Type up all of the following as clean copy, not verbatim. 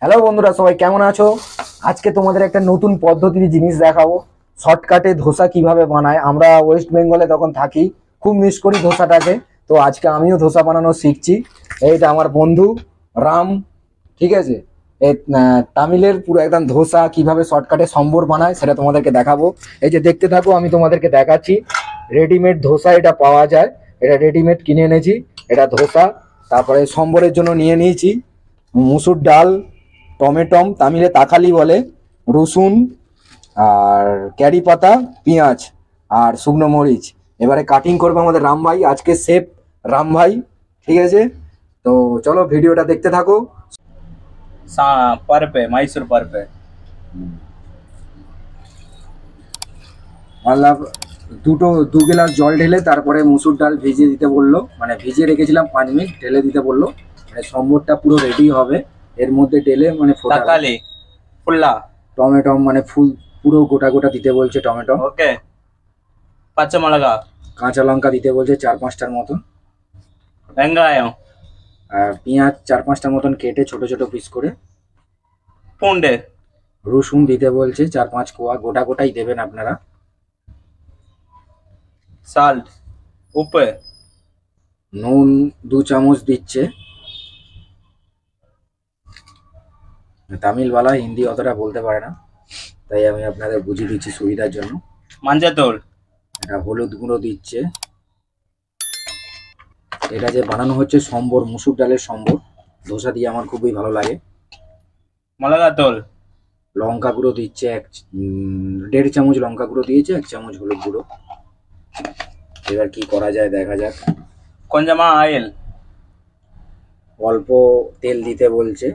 Hello বন্ধুরা, সবাই কেমন আছো? আজকে তোমাদের একটা নতুন পদ্ধতির জিনিস দেখাবো। শর্টকাটে ধোসা কিভাবে বানায়। আমরা ওয়েস্ট বেঙ্গলে তখন থাকি, খুব মিস করি ধোসাটাকে। তো আজকে আমিও ধোসা বানানো শিখছি। এইটা আমার বন্ধু রাম, ঠিক আছে? এই তামিলের পুরো একদম ধোসা কিভাবে শর্টকাটে সম্বর বানায় সেটা তোমাদেরকে দেখাবো। এই যে দেখতে থাকো, আমি তোমাদেরকে দেখাচ্ছি। রেডিমেড ধোসা এটা পাওয়া যায়, এটা রেডিমেড কিনে এনেছি। এটা ধোসা। তারপরে সম্বরের জন্য নিয়ে নিয়েছি মুসুর ডাল, টমেটম তামিলে তাকালি বলে, রসুন, আর ক্যারি পাতা, পেঁয়াজ আর শুকনো মরিচ। এবারে কাটিং করবে আমাদের রাম ভাই, আজকে শেফ রাম ভাই, ঠিক আছে? তো চলো ভিডিওটা দেখতে থাকো। पर्प है मैसूर पर्प है। মতলব দু গ্লাস জল ঢেলে তারপরে মুসুর ডাল ভিজিয়ে দিতে বললো, মানে ভিজিয়ে রেখেছিলাম 5 মিনিট, ঢেলে দিতে বললো। মানে সম্বরটা পুরো রেডি হবে, এর মধ্যে ঢেলে মানে तकाली फुल्ला টমেটো মানে ফুল পুরো গোটা গোটা দিতে বলছে টমেটো। ओके पच्चमलगा কাঁচা লঙ্কা দিতে বলছে 4-5টার মতন, वेंगायम আর পেঁয়াজ 4-5টার মতন কেটে ছোট ছোট পিস করে। पूंडे রসুন দিতে বলছে 4-5 কোয়া, গোটা গোটাই দেবেন আপনারা। साल्ट उप নুন 2 চামচ দিচ্ছে। তামিলওয়ালা হিন্দি অতটা বলতে পারে না, তাই আমি আপনাদের বুঝিয়ে দিচ্ছি সুবিধার জন্য। मंजतूल এটা হলুদ গুঁড়ো দিচ্ছে। এটা যে বানানো হচ্ছে সম্বর, মুসুর ডালের সম্বর, ধোসা দিয়ে আমার খুবই ভালো লাগে। मलगातूल লঙ্কা গুঁড়ো দিচ্ছে 1.5 চামচ লঙ্কা গুঁড়ো দিয়েছে, 1 চামচ হলুদ গুঁড়ো। এবার কি করা যায় দেখা যাক। కొంచెమా ఆయిల్ অল্প তেল দিতে বলছে,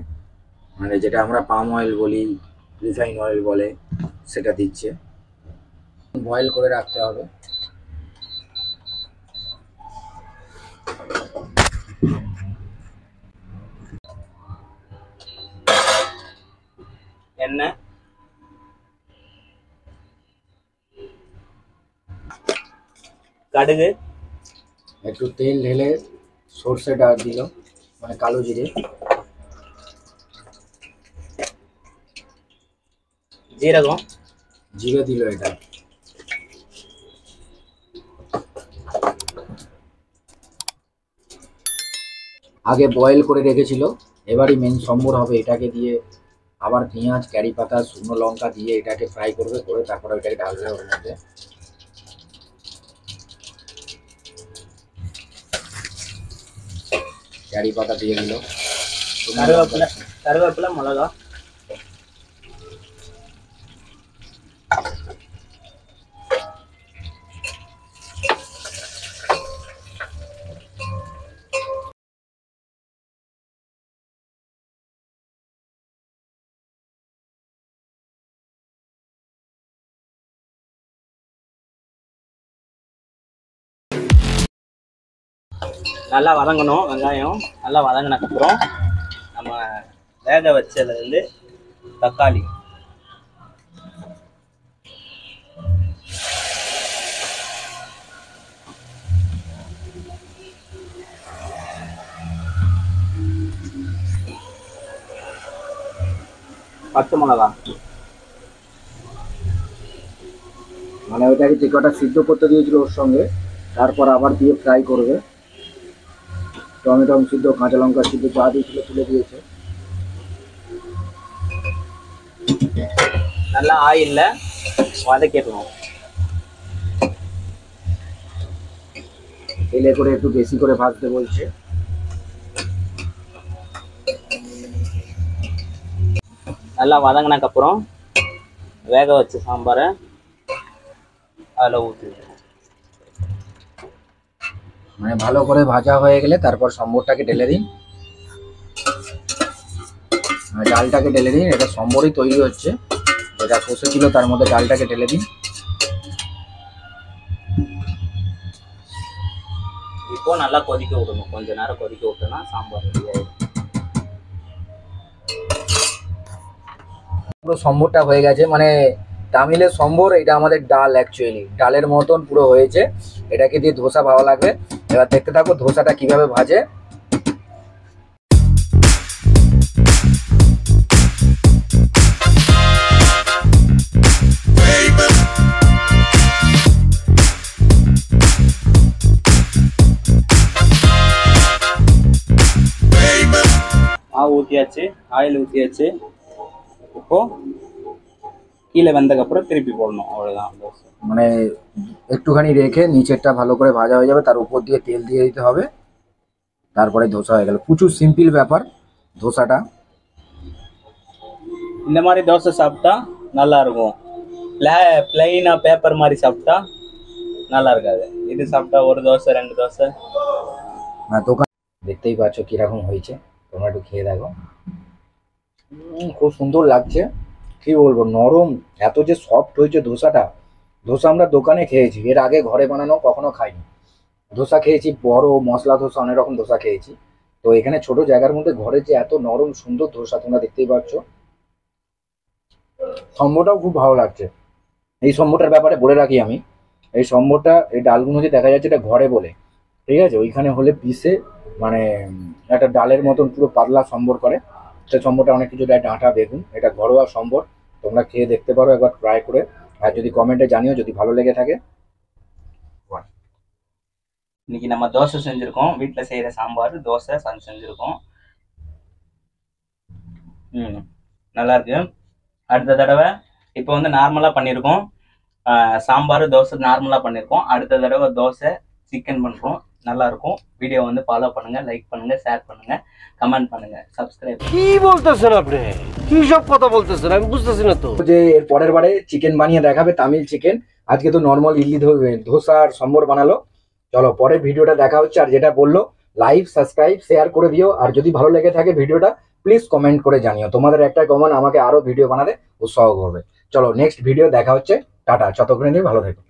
মানে যেটা আমরা পাম অয়েল বলি, রিফাইন অয়েল বলে, সেটা দিচ্ছে। বয়েল করে রাখতে হবে। ఎన్న కడుగు একটু তেল ঢেলে সর্ষেটা দিল, মানে কালো জিরে, జీరకం জিরে দিল। এটা আগে বয়েল করে রেখেছিল, এবারই মেন সম্বর হবে। এটাকে দিয়ে আবার পেঁয়াজ, ক্যারি পাতা, শুকনো লঙ্কা দিয়ে এটাকে ফ্রাই করবে, করে তারপরে ওইটাকে ঢালবে ওর মধ্যে। ক্যারি পাতা দিয়ে দিল, కరివేపిల కరివేపిల మొలగా நல்லா வதங்கணும். வெங்காயம் நல்லா வதங்கினதுக்கப்புறம் நம்ம வேக வச்சதுலேருந்து தக்காளி பச்சை மிளகா মানে ওইটাকে যে কটা সিদ্ধ করতে দিয়েছিল ওর সঙ্গে, তারপর আবার দিয়ে ফ্রাই করবে। টমেটো সিদ্ধ, কাঁচা লঙ্কা সিদ্ধ যা দিয়েছিল তুলে দিয়েছে। நல்லா ஆயில்ல வதக்கிடணும். তেলে করে একটু বেশি করে ভাজতে বলছে। நல்லா வதங்கினதுக்கப்புறம் வேக வச்ச சாம்பாரை அதில் ஊற்றிடணும். মানে ভালো করে ভাজা হয়ে গেলে তারপর সম্বরটাকে ঢেলে দিন, ডালটাকে ঢেলে দিন। এটা সম্বরই তৈরি হচ্ছে, যেটা কষেছিল তার মধ্যে ডালটাকে ঢেলে দিন। இப்போ நல்லா கொதிக்க விடணும். கொஞ்ச நேரம் கொதிக்க விட்டோன்னா சாம்பார் ரெடி ஆயிடும். পুরো সম্বরটা হয়ে গেছে, মানে তামিলের সম্বর, এটা আমাদের ডাল, অ্যাকচুয়ালি ডালের মতন পুরো হয়েছে। এটাকে দিয়ে ধোসা ভালো লাগবে। এবার দেখতে থাকো ধোসাটা কিভাবে ভাজে। ஊற்றியாச்சு, ஆயில் ஊற்றியாச்சு. இப்போ கீழே வெந்ததுக்கப்புறம் திருப்பி போடணும், அவ்வளோதான் தோசை. মানে একটুখানি রেখে নিচেরটা ভালো করে ভাজা হয়ে যাবে, তার উপর দিয়ে তেল দিয়ে দিতে হবে, তারপরে ধোসা হয়ে গেল। প্রচুর সিম্পল ব্যাপার ধোসাটা। இந்த மாதிரி தோசை சாப்பிட்டா நல்லா இருக்கும். பிளைனா பேப்பர் மாதிரி சாப்பிட்டா நல்லா இருக்காது. இது சாப்பிட்டா ஒரு தோசை 2 தோசை। দোকান দেখতেই পাচ্ছ কিরকম হয়েছে, তোমরা একটু খেয়ে দেখো। খুব সুন্দর লাগছে, কি বলবো, নরম, এত যে সফট হয়েছে ধোসাটা। ধোসা আমরা দোকানে খেয়েছি, এর আগে ঘরে বানানো কখনো খাইনি। ধোসা খেয়েছি বড় মশলা ধোসা, অনেক রকম ধোসা খেয়েছি, তো এখানে ছোট জায়গার মধ্যে ঘরে যে এত নরম সুন্দর ধোসা তোমরা দেখতেই পাচ্ছ। সম্বরটাও খুব ভালো লাগছে। এই সম্বরটার ব্যাপারে বলে রাখি আমি, এই সম্বরটা, এই ডালগুলো যে দেখা যাচ্ছে এটা ঘরে বলে, ঠিক আছে, ওইখানে হলে পিসে মানে একটা ডালের মতন পুরো পাতলা সম্বর করে, সেই সম্বরটা অনেক কিছু দেয়, ডাঁটা বেগুন, এটা ঘরোয়া সম্বর। তোমরা খেয়ে দেখতে পারো একবার ট্রাই করে, আর যদি কমেন্টে জানিও যদি ভালো লেগে থাকে। இன்னைக்கு நம்ம தோசை செஞ்சிருக்கோம், வீட்டில் செய்கிற சாம்பார் தோசை செஞ்சுருக்கோம். நல்லா இருக்கு. அடுத்த தடவை இப்போ வந்து நார்மலாக பண்ணியிருக்கோம், சாம்பார் தோசை நார்மலாக பண்ணியிருக்கோம். அடுத்த தடவை தோசை சிக்கன் பண்ணுறோம், நல்லா இருக்கும்। ভিডিও வந்து ஃபாலோ பண்ணுங்க, லைக் பண்ணுங்க, শেয়ার பண்ணுங்க, কমেন্ট பண்ணுங்க, সাবস্ক্রাইব। কি বলতেছেন আপনি? কি সব কথা বলতেছেন আমি বুঝতেছি না তো। যে এর পরের বারে চিকেন বানিয়ে দেখাবে, তামিল চিকেন। আজকে তো নর্মাল ইডলি ধোসা আর সম্বর বানালো। চলো পরের ভিডিওটা দেখা হচ্ছে। আর যেটা বললো, লাইক সাবস্ক্রাইব শেয়ার করে দিও, আর যদি ভালো লেগে থাকে ভিডিওটা প্লিজ কমেন্ট করে জানিও। তোমাদের একটা কমেন্ট আমাকে আরো ভিডিও বানাতে উৎসাহ করবে। চলো নেক্সট ভিডিও দেখা হচ্ছে, টাটা, ততক্ষণে ভালো থেকো।